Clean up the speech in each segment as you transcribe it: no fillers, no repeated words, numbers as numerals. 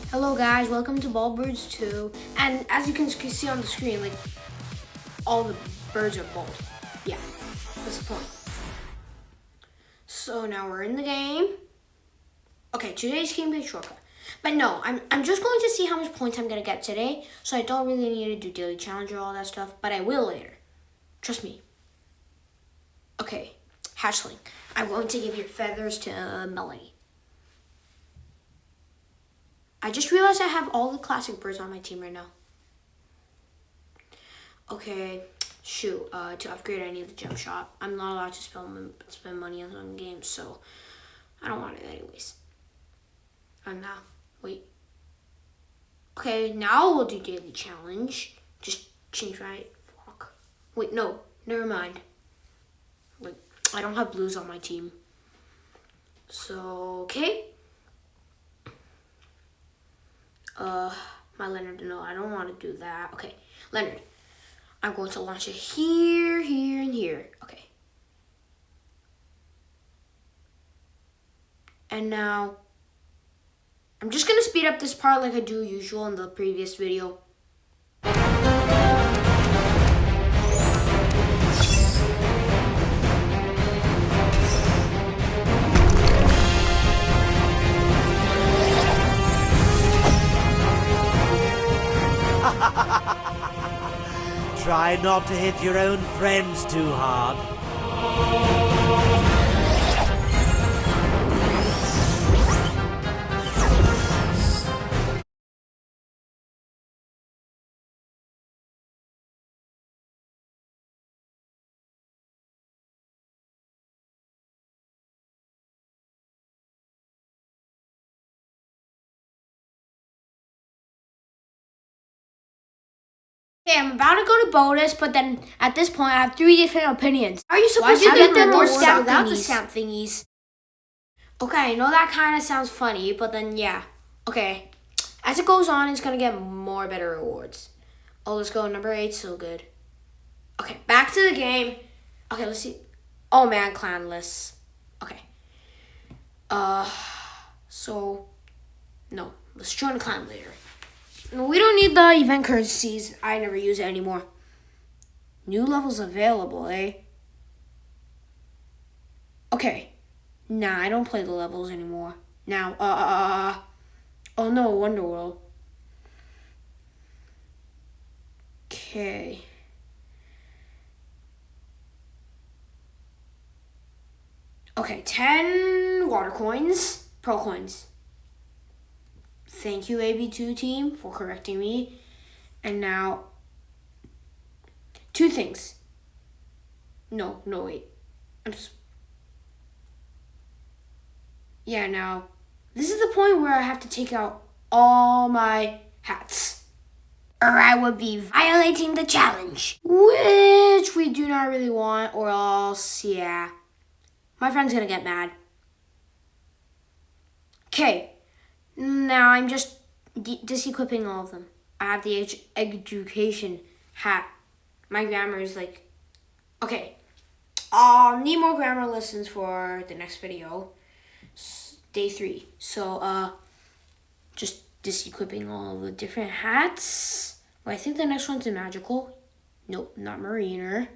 Hello guys, welcome to Baldbirds 2. And as you can see on the screen, like, all the birds are bald. Yeah, that's the point. So now we're in the game. Okay, today's game is shortcut. But no, I'm just going to see how much points I'm gonna get today. So I don't really need to do daily challenge or all that stuff, but I will later. Trust me. Okay, hatchling. I'm going to give your feathers to Melanie. I just realized I have all the classic birds on my team right now. Okay, shoot. To upgrade, I need the gem shot. I'm not allowed to spend money on some games, so I don't want it anyways. And now, wait. Okay, now we'll do daily challenge. Just change my flock. Wait, no, never mind. Wait, I don't have blues on my team. So, okay. My Leonard, no, I don't want to do that. Okay, Leonard, I'm going to launch it here, here, and here. Okay. And now, I'm just going to speed up this part like I do usual in the previous video. Try not to hit your own friends too hard. Okay, I'm about to go to bonus, but then at this point, I have 3 different opinions. How are you supposed to get the rewards without the stamp thingies? Okay, I know that kind of sounds funny, but then yeah. Okay, as it goes on, it's going to get more better rewards. Oh, let's go. Number 8, so good. Okay, back to the game. Okay, let's see. Oh man, clanless. Okay. So, no, let's join a clan later. No, we don't need the event currencies. I never use it anymore. New levels available, eh? Okay. Nah, I don't play the levels anymore. Now, oh no, Wonderworld. Okay. Okay, 10 water coins, pro coins. Thank you, AB2 team, for correcting me. And now, 2 things. No, wait. Yeah, now, this is the point where I have to take out all my hats, or I would be violating the challenge, which we do not really want, or else, yeah, my friend's gonna get mad. Okay, now I'm just disequipping all of them. I have the education hat. My grammar is like, okay, I'll need more grammar lessons for the next video, day 3. So, just disequipping all the different hats. Well, I think the next one's a magical. Nope, not mariner.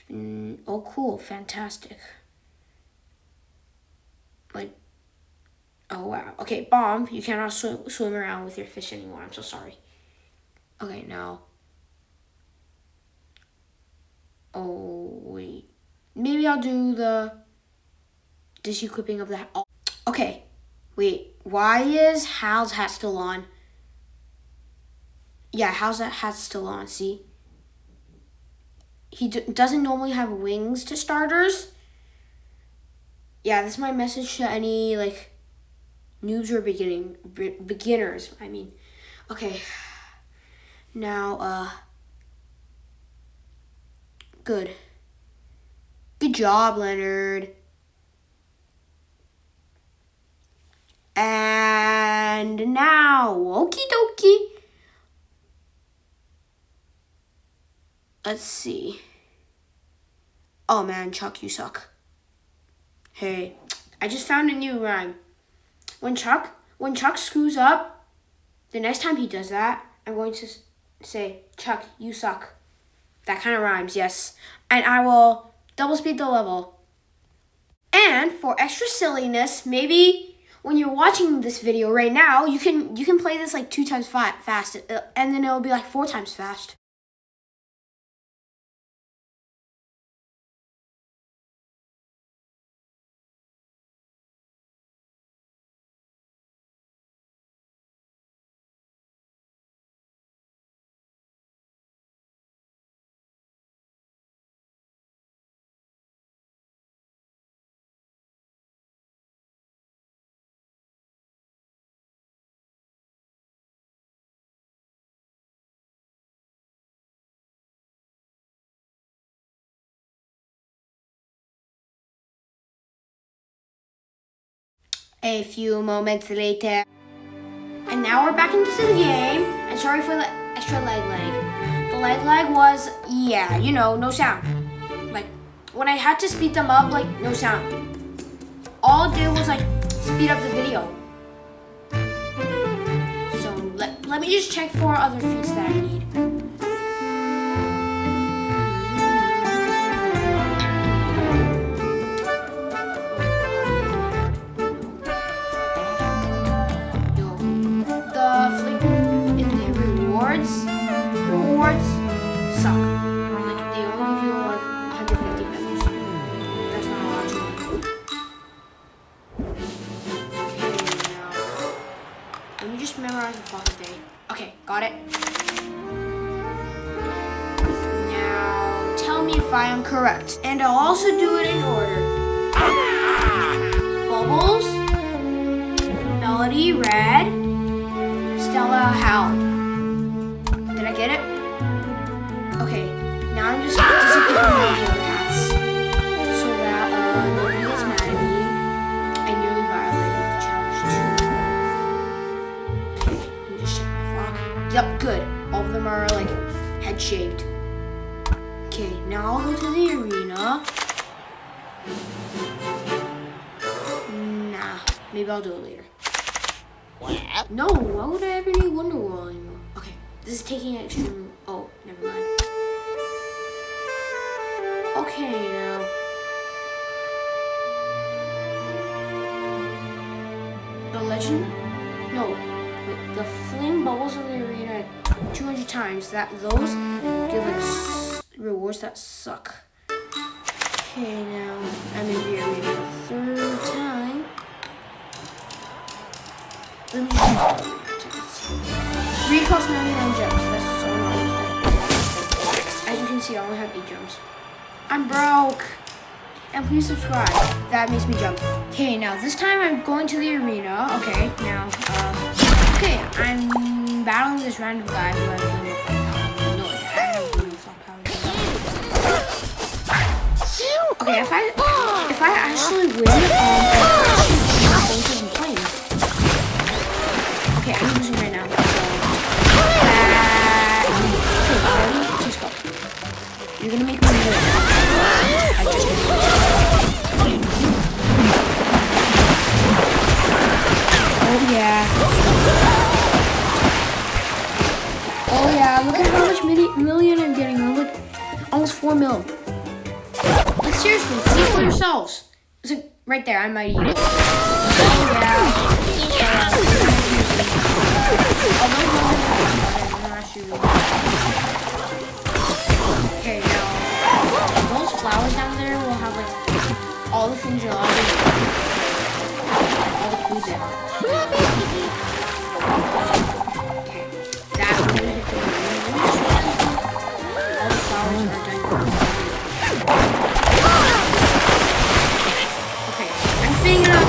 Oh, cool, fantastic. Like, oh wow. Okay, bomb. You cannot swim around with your fish anymore. I'm so sorry. Okay, now. Oh wait. Maybe I'll do the disequipping of the. Okay, wait. Why is Hal's hat still on? Yeah, Hal's hat still on? See. He doesn't normally have wings to starters. Yeah, this is my message to any, like, noobs or beginners, I mean. Okay. Now, good. Good job, Leonard. And now, okie dokie. Let's see. Oh man, Chuck, you suck. Hey, I just found a new rhyme. when Chuck screws up, the next time he does that, I'm going to say, Chuck, you suck. That kind of rhymes, yes. And I will double speed the level. And for extra silliness, maybe when you're watching this video right now, you can play this like 2 times fast, and then it'll be like 4 times fast. A few moments later. And now we're back into the game. And sorry for the extra leg. The leg was, yeah, you know, no sound. Like, when I had to speed them up, like, no sound. All it did was, like, speed up the video. So, let me just check for other feats that I need. Rewards suck. Like, they only give you like 150 feathers. That's not a lot to me. Okay, now let me just memorize the flock of day. Okay, got it. Now tell me if I am correct. And I'll also do it in order. Bubbles, Melody, Red, Stella, Hound. Did I get it? Okay, now I'm just disappearing my video paths so that nobody gets mad at me. I nearly violated the challenge too. Okay, let me just check my flock. Yep, good. All of them are like head shaped. Okay, now I'll go to the arena. Nah, maybe I'll do it later. What? No, why would I ever need Wonderworld anymore? Okay. This is taking extreme. Oh, never mind. Okay, now. The legend? No. Wait, the fling bubbles in the arena 200 times. Those give like rewards that suck. Okay, now I'm in the arena the 3rd time. Let me just 3 cost 99 gems. That's so annoying. As you can see, I only have 8 gems. I'm broke. And please subscribe. That makes me jump. Okay, now this time I'm going to the arena. Okay, now, okay, I'm battling this random guy who has no flock power. Okay, if I actually win, I'm not going to complain. Okay, I'm losing right now. You're gonna make me win. I just did. Oh yeah. Oh yeah, look at how much million I'm getting. I'm like almost 4 mil. Like seriously, see for yourselves. It's like right there, I'm mighty. Oh yeah. Okay, now those flowers down there will have like all the things you're allowed to eat. All the food there. Okay, that will hit the all the flowers are done. Okay, I'm filling it up.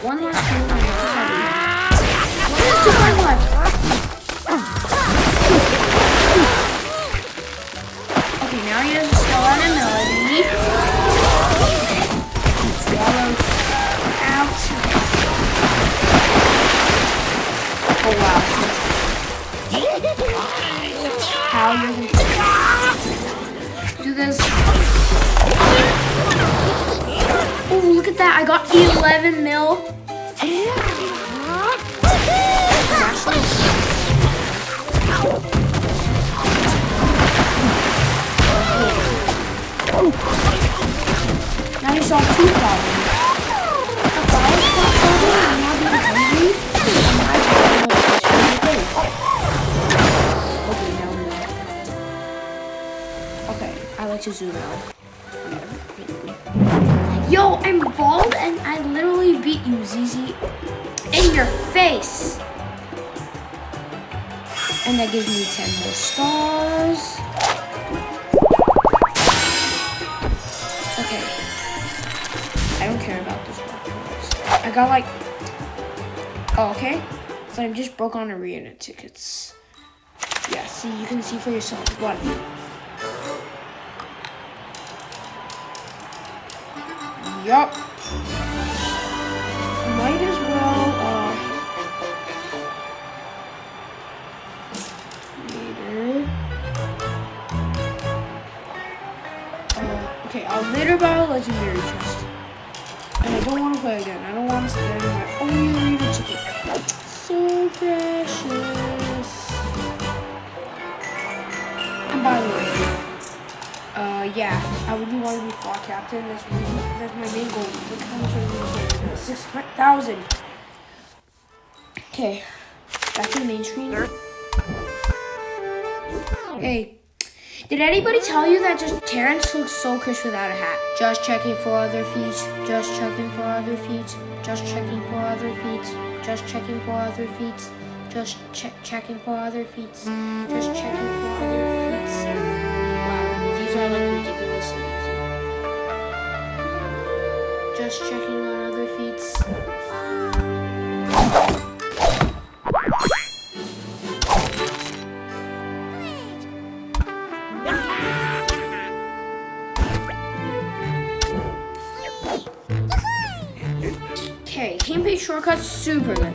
One last one. There's 2 cards left. Okay, now he has a Stella and a I got 11 mil. Now you solve 2 problems. The flower pot problem and not being hungry. And my problem was just okay, no. Okay, I like to zoom out. Yo, I'm bald and I literally beat you, ZZ. In your face. And that gives me 10 more stars. Okay. I don't care about this one. I got like... Oh, okay. But I'm just broke on arena tickets. Yeah, see, you can see for yourself. 1. Yup. Might as well, later. Okay, I'll later buy a legendary chest. And I don't want to play again. I don't want to spend my only arena ticket. So precious. And by the way, yeah, I really want to be fall captain. That's my main goal. Look how much I really 600,000. Okay, back to the main screen. Hey, did anybody tell you that just Terrence looks so cursed without a hat? Just checking for other feats. Just checking for other feats. Just checking for other feats. Just checking for other feats. Just checking for other feats. Just checking for other feats. Wow, these are like ridiculously easy. Just checking on other feats. Okay, gameplay shortcuts super good.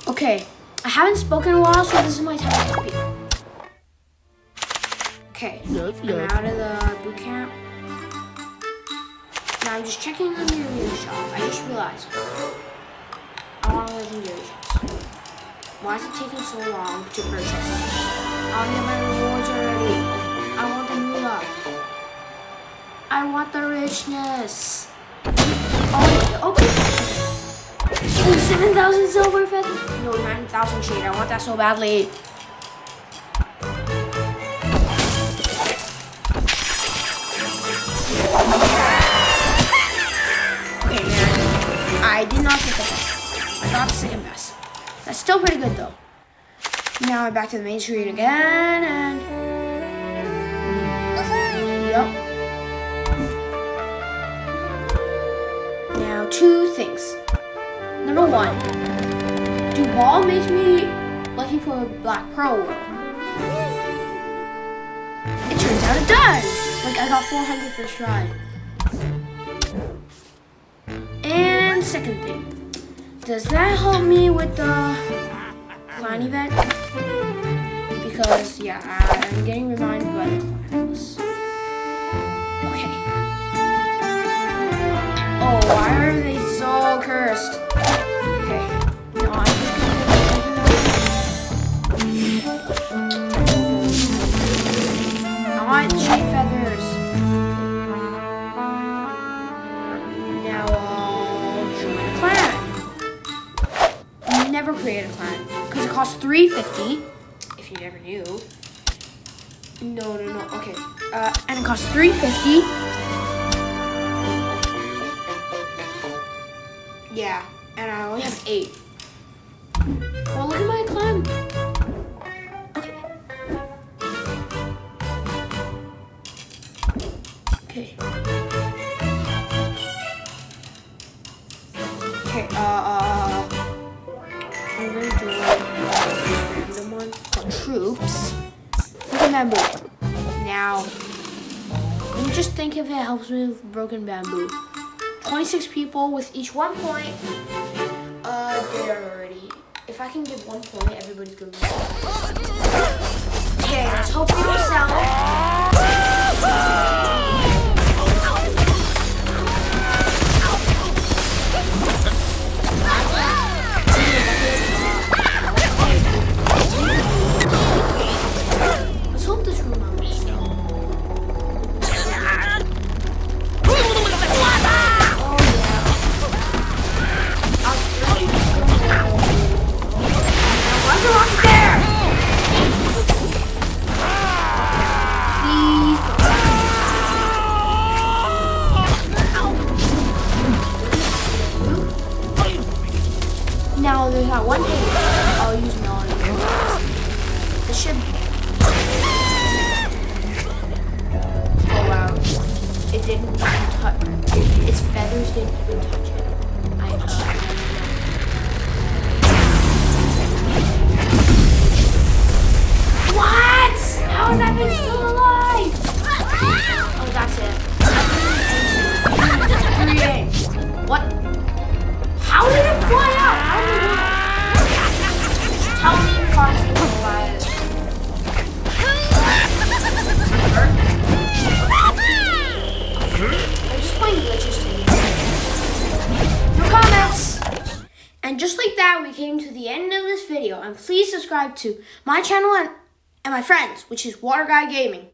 Okay, I haven't spoken in a while, so this is my time to speak. Okay, I'm out of the boot camp. Now I'm just checking on the arena shop. I just realized I want legendary shops. Why is it taking so long to purchase? I want to get my rewards already. I want the moolah. I want the richness. Oh, oh, 7,000 silver feathers. No, 9,000 shade. I want that so badly. Okay, man. I did not get the best. I got the second best. That's still pretty good, though. Now I'm back to the main street again, and... Yep. Now, two things. Number one, do ball make me lucky for a Black Pearl World? It turns out it does! Like, I got 400 first try. And second thing, does that help me with the clan event? Because, yeah, I'm getting reminded by the clans. Okay. Oh, why are they so cursed? Okay. No, I'm just gonna... I want shade feathers. Now I'll join a clan. Never create a clan. Because it costs $3.50. If you never knew. No. Okay. And it costs $3.50. Yeah, and I only have 8. Oh, look at my climb. Okay. Okay. Okay, I'm gonna do this random one called Troops. Look at bamboo. Now, let me just think if it helps me with broken bamboo. 26 people with each 1 point. Did already. If I can give 1 point, everybody's gonna be sad. Okay, let's hope we don't sell it. Let's hope this room I will sell. Why's the rocket there? Please. Now there's that one thing. I'll use Melody. This should. Oh wow! It didn't even touch. Its feathers didn't even touch it. What? How is that thing still alive? Oh, that's it. 3 What? How did it fly out? How did it work? Just tell me if I'm still alive. I'm just playing glitches today. No comments! And just like that, we came to the end of this video. And please subscribe to my channel and my friends, which is Water Guy Gaming.